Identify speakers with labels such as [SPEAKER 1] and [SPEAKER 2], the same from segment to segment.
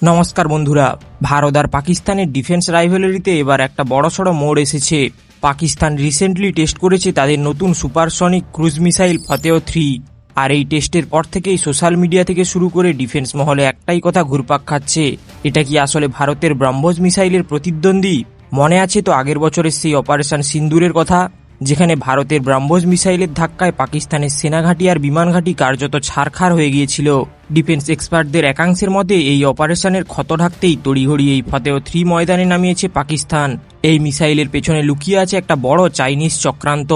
[SPEAKER 1] নমস্কার বন্ধুরা, ভারত আর পাকিস্তানের ডিফেন্স রাইভালরিতে এবার একটা বড়সড় মোড় এসেছে। পাকিস্তান রিসেন্টলি টেস্ট করেছে তাদের নতুন সুপারসনিক ক্রুজ মিসাইল ফতেহ-3। আর এই টেস্টের পর থেকেই সোশ্যাল মিডিয়া থেকে শুরু করে ডিফেন্স মহলে একটাই কথা ঘুরপাক খাচ্ছে, এটা কি আসলে ভারতের ব্রহ্মোস মিসাইলের প্রতিদ্বন্দ্বী? মনে আছে তো আগের বছরের সেই অপারেশন সিন্দুরের কথা, যেখানে ভারতের ব্রহ্মোস মিসাইলের ধাক্কায় পাকিস্তানের সেনাঘাঁটি আর বিমানঘাঁটি কার্যত ছারখার হয়ে গিয়েছিল। ডিফেন্স এক্সপার্টদের একাংশের মতে এই অপারেশনের ক্ষত ঢাকতেই তড়িঘড়ি এই ফতেহ-3 ময়দানে নামিয়েছে পাকিস্তান। এই মিসাইলের পেছনে লুকিয়ে আছে একটা বড় চাইনিজ চক্রান্ত।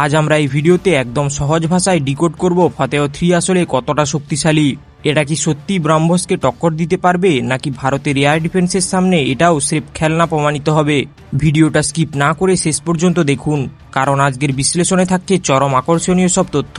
[SPEAKER 1] আজ আমরা এই ভিডিওতে একদম সহজ ভাষায় ডিকোড করব ফতেহ-3 আসলে কতটা শক্তিশালী। এটা কি সত্যি ব্রহ্মোসকে টক্কর দিতে পারবে, নাকি ভারতের এয়ার ডিফেন্সের সামনে এটাও স্রেফ খেলনা প্রমাণিত হবে? ভিডিওটা স্কিপ না করে শেষ পর্যন্ত দেখুন, কারণ আজকের বিশ্লেষণে থাকছে চরম আকর্ষণীয় সব তথ্য।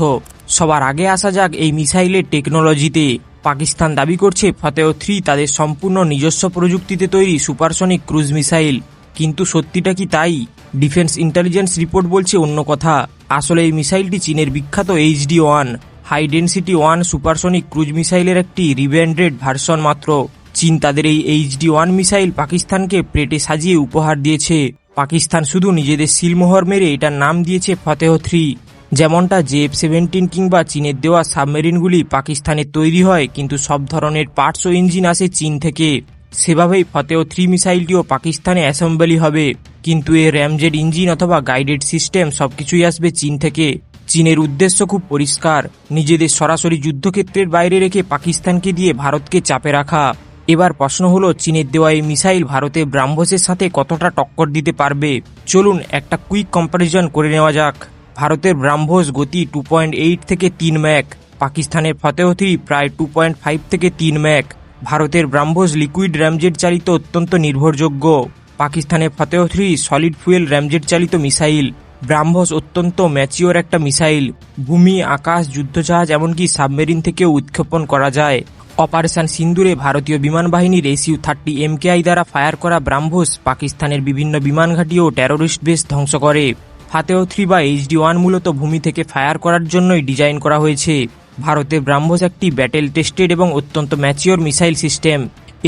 [SPEAKER 1] সবার আগে আসা যাক এই মিসাইলের টেকনোলজিতে। পাকিস্তান দাবি করছে ফতেহ-3 তাদের সম্পূর্ণ নিজস্ব প্রযুক্তিতে তৈরি সুপারসনিক ক্রুজ মিসাইল, কিন্তু সত্যিটা কি তাই? ডিফেন্স ইন্টেলিজেন্স রিপোর্ট বলছে অন্য কথা। আসলে এই মিসাইলটি চীনের বিখ্যাত HD-1 high density 1 supersonic cruise মিসাইলের একটি রিব্র্যান্ডেড ভার্সন মাত্র। চীন তাদের এই HD-1 মিসাইল পাকিস্তানকে প্লেটে সাজিয়ে উপহার দিয়েছে। পাকিস্তান শুধু নিজেদের সিলমোহর মেরে এটার নাম দিয়েছে ফতেহ-3। যেমনটা JF-17 কিংবা চীনের দেওয়া সাবমেরিনগুলি পাকিস্তানে তৈরি হয়, কিন্তু সব ধরনের পার্টস ও ইঞ্জিন আসে চীন থেকে, সেভাবেই ফতেহ-3 মিসাইলটিও পাকিস্তানে অ্যাসেম্বলি হবে, কিন্তু এর র্যামজেড ইঞ্জিন অথবা গাইডেড সিস্টেম সবকিছুই আসবে চীন থেকে। চীনের উদ্দেশ্য খুব পরিষ্কার, নিজেদের সরাসরি যুদ্ধক্ষেত্রের বাইরে রেখে পাকিস্তানকে দিয়ে ভারতকে চাপে রাখা। এবার প্রশ্ন হলো, চীনের দেওয়া এই মিসাইল ভারতের ব্রহ্মোসের সাথে কতটা টক্কর দিতে পারবে? চলুন একটা কুইক কম্প্যারিজন করে নেওয়া যাক। ভারতের ব্রহ্মোস গতি 2.8 থেকে 3 ম্যাক, পাকিস্তানের ফতেহ-3 প্রায় 2.5 থেকে 3 ম্যাক। ভারতের ব্রহ্মোস লিকুইড র্যামজেট চালিত অত্যন্ত নির্ভরযোগ্য, পাকিস্তানের ফতেহ-3 সলিড ফুয়েল র্যামজেট চালিত মিসাইল। ব্রহ্মোস অত্যন্ত ম্যাচিওর একটা মিসাইল, ভূমি, আকাশ, যুদ্ধজাহাজ এমনকি সাবমেরিন থেকেও উৎক্ষেপণ করা যায়। অপারেশন সিন্দুরে ভারতীয় বিমান বাহিনীর SU-30 MKI দ্বারা ফায়ার করা ব্রহ্মোস পাকিস্তানের বিভিন্ন বিমানঘাঁটি ও টেরোরিস্ট বেস ধ্বংস করে। ফতেহ-3 বা HD-1 মূলত ভূমি থেকে ফায়ার করার জন্যই ডিজাইন করা হয়েছে। ভারতের ব্রহ্মোস একটি ব্যাটেল টেস্টেড এবং অত্যন্ত ম্যাচিওর মিসাইল সিস্টেম।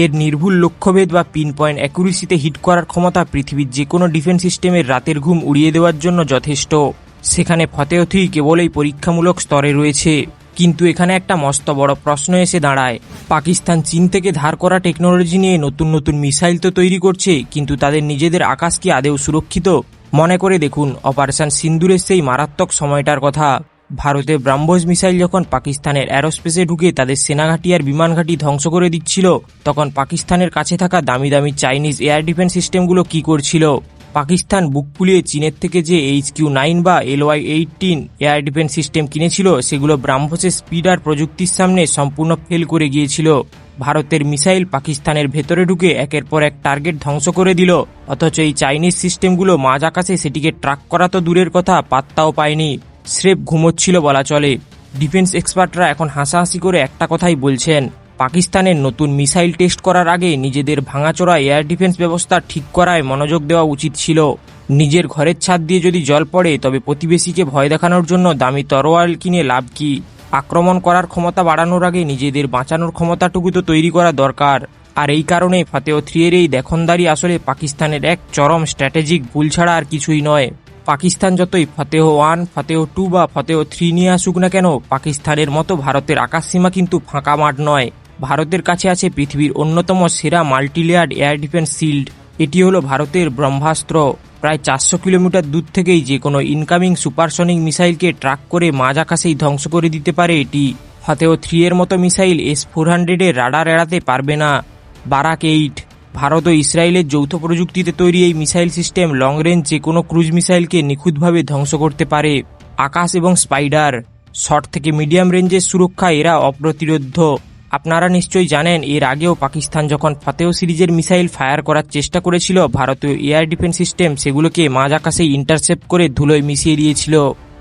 [SPEAKER 1] এর নির্ভুল লক্ষ্যভেদ বা পিন পয়েন্ট অ্যাকুরেসিতে হিট করার ক্ষমতা পৃথিবীর যে কোনো ডিফেন্স সিস্টেমের রাতের ঘুম উড়িয়ে দেওয়ার জন্য যথেষ্ট। সেখানে ফতেহ-3 কেবল এই পরীক্ষামূলক স্তরে রয়েছে। কিন্তু এখানে একটা মস্ত বড় প্রশ্ন এসে দাঁড়ায়। পাকিস্তান চীন থেকে ধার করা টেকনোলজি নিয়ে নতুন নতুন মিসাইল তো তৈরি করছে, কিন্তু তাদের নিজেদের আকাশ কি আদেও সুরক্ষিত? মনে করে দেখুন অপারেশন সিন্দুরের সেই মারাত্মক সময়টার কথা। ভারতের ব্রহ্মোস মিসাইল যখন পাকিস্তানের অ্যারোস্পেসে ঢুকে তাদের সেনাঘাঁটি আর বিমানঘাঁটি ধ্বংস করে দিচ্ছিল, তখন পাকিস্তানের কাছে থাকা দামি দামি চাইনিজ এয়ার ডিফেন্স সিস্টেমগুলো কি করছিল? পাকিস্তান বুক ফুলিয়ে চীনের থেকে যে HQ-9 বা LY-18 এয়ার ডিফেন্স সিস্টেম কিনেছিল, সেগুলো ব্রহ্মোসের স্পিড আর প্রযুক্তির সামনে সম্পূর্ণ ফেল করে গিয়েছিল। ভারতের মিসাইল পাকিস্তানের ভেতরে ঢুকে একের পর এক টার্গেট ধ্বংস করে দিল, অথচ এই চাইনিজ সিস্টেমগুলো মাঝ আকাশে সেটিকে ট্র্যাক করা তো দূরের কথা, পাত্তাও পায়নি, স্রেফ ঘুমোচ্ছিল বলা চলে। ডিফেন্স এক্সপার্টরা এখন হাসাহাসি করে একটা কথাই বলছেন, পাকিস্তানের নতুন মিসাইল টেস্ট করার আগে নিজেদের ভাঙাচোরা এয়ার ডিফেন্স ব্যবস্থা ঠিক করায় মনোযোগ দেওয়া উচিত ছিল। নিজের ঘরের ছাদ দিয়ে যদি জল পড়ে, তবে প্রতিবেশীকে ভয় দেখানোর জন্য দামি তরোয়াল কিনে লাভ কি? আক্রমণ করার ক্ষমতা বাড়ানোর আগে নিজেদের বাঁচানোর ক্ষমতাটুকু তো তৈরি করা দরকার। আর এই কারণে ফতেহ-3 এর এই দেখনদারি আসলে পাকিস্তানের এক চরম স্ট্র্যাটেজিক ভুল ছাড়া আর কিছুই নয়। পাকিস্তান যতই ফতেহ-1, ফতেহ-2 বা ফতেহ-3 নিয়ে আসুক না কেন, পাকিস্তানের মতো ভারতের আকাশসীমা কিন্তু ফাঁকা মাঠ নয়। ভারতের কাছে আছে পৃথিবীর অন্যতম সেরা মাল্টিলেয়ার্ড এয়ার ডিফেন্স শিল্ড। এটি হলো ভারতের ব্রহ্মাস্ত্র। প্রায় 400 কিলোমিটার দূর থেকেই যে কোনো ইনকামিং সুপারসনিক মিসাইলকে ট্র্যাক করে মাঝ আকাশেই ধ্বংস করে দিতে পারে এটি। ফতেহ-3 এর মতো মিসাইল S-400 এর রাডার এড়াতে পারবে না। বারাক 8 ভারত ও ইসরায়েলের যৌথ প্রযুক্তিতে তৈরি এই মিসাইল সিস্টেম লং রেঞ্জ যে কোনো ক্রুজ মিসাইলকে নিখুঁতভাবে ধ্বংস করতে পারে। আকাশ এবং স্পাইডার শর্ট থেকে মিডিয়াম রেঞ্জের সুরক্ষা এরা অপ্রতিরোধ্য। আপনারা নিশ্চয়ই জানেন, এর আগেও পাকিস্তান যখন ফতেহ সিরিজের মিসাইল ফায়ার করার চেষ্টা করেছিল, ভারতীয় এয়ার ডিফেন্স সিস্টেম সেগুলোকে মাঝ আকাশে ইন্টারসেপ্ট করে ধুলোয় মিশিয়ে দিয়েছিল।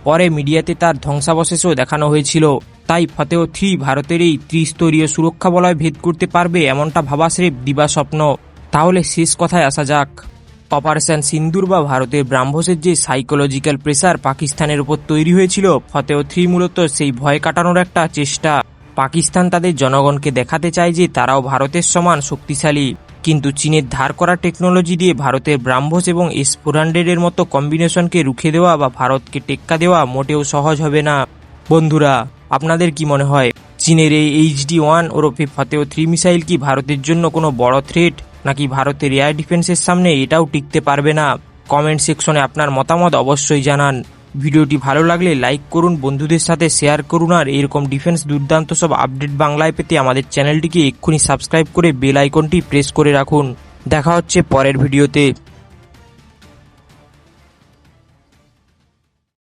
[SPEAKER 1] পরে মিডিয়াতে তার ধ্বংসাবশেষও দেখানো হয়েছিল। তাই ফতেহ-3 ভারতের এই ত্রিস্তরীয় সুরক্ষা বলয় ভেদ করতে পারবে এমনটা ভাবা স্রেফ দিবা স্বপ্ন। তাহলে শেষ কথায় আসা যাক। অপারেশন সিন্দুর বা ভারতের ব্রহ্মোসের যে সাইকোলজিক্যাল প্রেসার পাকিস্তানের উপর তৈরি হয়েছিল, ফতেহ-3 মূলত সেই ভয় কাটানোর একটা চেষ্টা। পাকিস্তান তাদের জনগণকে দেখাতে চায় যে তারাও ভারতের সমান শক্তিশালী, কিন্তু চীনের ধার করা টেকনোলজি দিয়ে ভারতের ব্রাহ্মস এবং S-400-এর মতো কম্বিনেশনকে রুখে দেওয়া বা ভারতকে টেক্কা দেওয়া মোটেও সহজ হবে না। বন্ধুরা, আপনাদের কি মনে হয় চীনের এই HD-1 ওরফে ফতেহ 3 মিসাইল কি ভারতের জন্য কোনো বড় থ্রেট, নাকি ভারতের এয়ার ডিফেন্সের সামনে এটাও টিকতে পারবে না? কমেন্ট সেকশনে আপনার মতামত অবশ্যই জানান। ভিডিওটি ভালো লাগলে লাইক করুন, বন্ধুদের সাথে শেয়ার করুন, আর এরকম ডিফেন্স দুর্দান্ত সব আপডেট বাংলায় পেতে আমাদের চ্যানেলটিকে এক্ষুনি সাবস্ক্রাইব করে বেল আইকনটি প্রেস করে রাখুন। দেখা হচ্ছে পরের ভিডিওতে।